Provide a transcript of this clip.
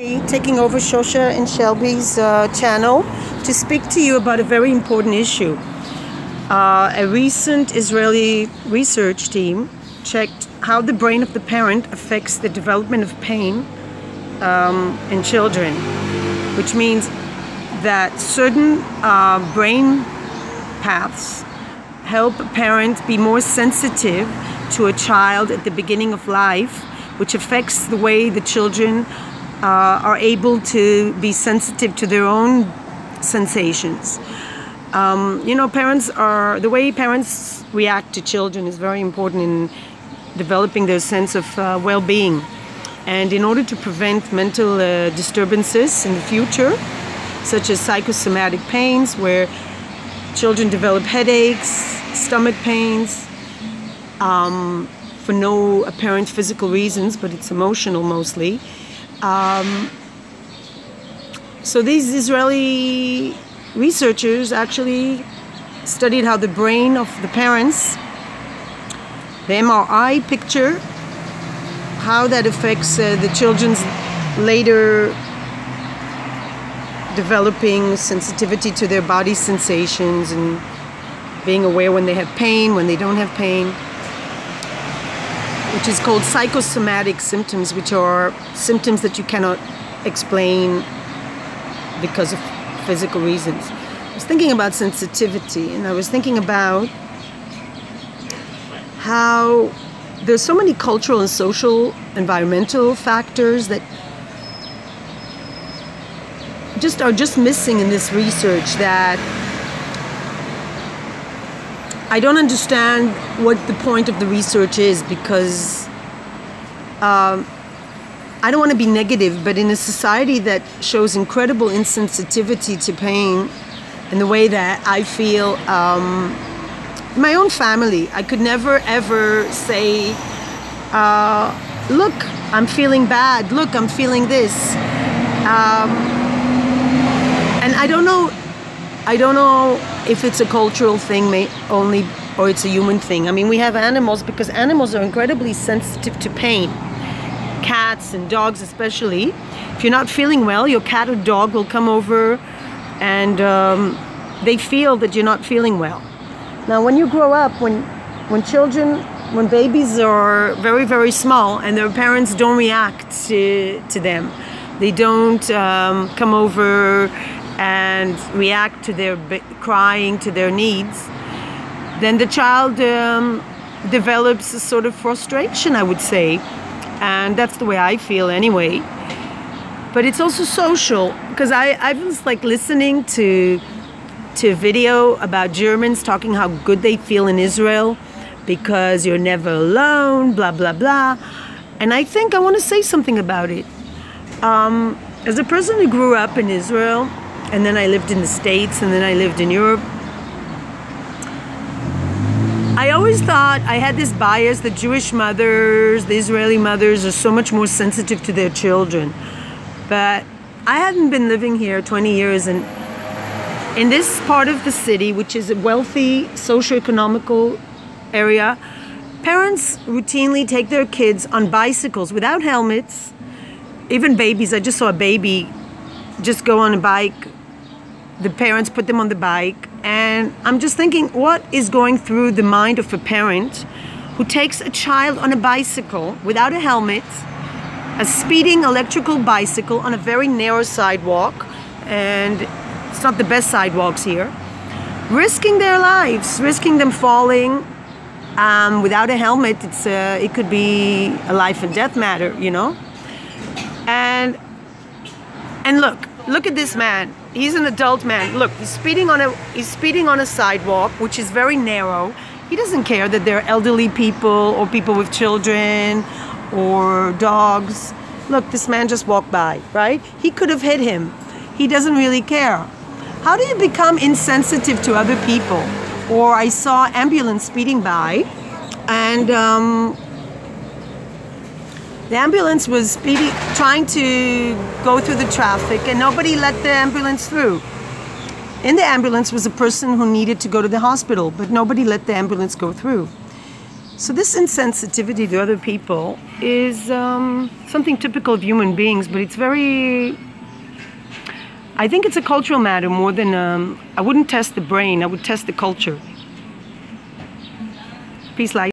Taking over Shosha and Shelby's channel to speak to you about a very important issue. A recent Israeli research team checked how the brain of the parent affects the development of pain in children, which means that certain brain paths help a parent be more sensitive to a child at the beginning of life, which affects the way the children are able to be sensitive to their own sensations. The way parents react to children is very important in developing their sense of well-being. And in order to prevent mental disturbances in the future, such as psychosomatic pains, where children develop headaches, stomach pains, for no apparent physical reasons, but it's emotional mostly. So these Israeli researchers actually studied how the brain of the parents, the MRI picture, how that affects the children's later developing sensitivity to their body sensations and being aware when they have pain, when they don't have pain, which is called psychosomatic symptoms, which are symptoms that you cannot explain because of physical reasons. I was thinking about sensitivity, and I was thinking about how there's so many cultural and social, environmental factors that are just missing in this research, that I don't understand what the point of the research is, because I don't want to be negative, but in a society that shows incredible insensitivity to pain in the way that I feel, my own family, I could never ever say, look, I'm feeling bad, look, I'm feeling this. And I don't know if it's a cultural thing only, or it's a human thing. I mean, we have animals, because animals are incredibly sensitive to pain. Cats and dogs especially. If you're not feeling well, your cat or dog will come over and they feel that you're not feeling well. Now, when you grow up, when babies are very, very small and their parents don't react to them, they don't come over and react to their crying, to their needs, then the child develops a sort of frustration, I would say. And that's the way I feel anyway. But it's also social, because I was like listening to a video about Germans talking how good they feel in Israel because you're never alone, blah, blah, blah. And I think I want to say something about it. As a person who grew up in Israel, and then I lived in the States, and then I lived in Europe, I always thought, I had this bias that Jewish mothers, the Israeli mothers, are so much more sensitive to their children. But I hadn't been living here 20 years, and in this part of the city, which is a wealthy socio-economical area, parents routinely take their kids on bicycles without helmets. Even babies, I just saw a baby just go on a bike. The parents put them on the bike. And I'm just thinking, what is going through the mind of a parent who takes a child on a bicycle without a helmet, a speeding electrical bicycle on a very narrow sidewalk, and it's not the best sidewalks here, risking their lives, risking them falling without a helmet. It could be a life and death matter, you know? And look at this man. He's an adult man. Look, he's speeding on a sidewalk, which is very narrow. He doesn't care that there are elderly people or people with children or dogs. Look, this man just walked by, right? He could have hit him. He doesn't really care. How do you become insensitive to other people? Or I saw an ambulance speeding by, and the ambulance was trying to go through the traffic, and nobody let the ambulance through. In the ambulance was a person who needed to go to the hospital, but nobody let the ambulance go through. So this insensitivity to other people is something typical of human beings, but it's very, I think it's a cultural matter more than, I wouldn't test the brain, I would test the culture. Peace, light.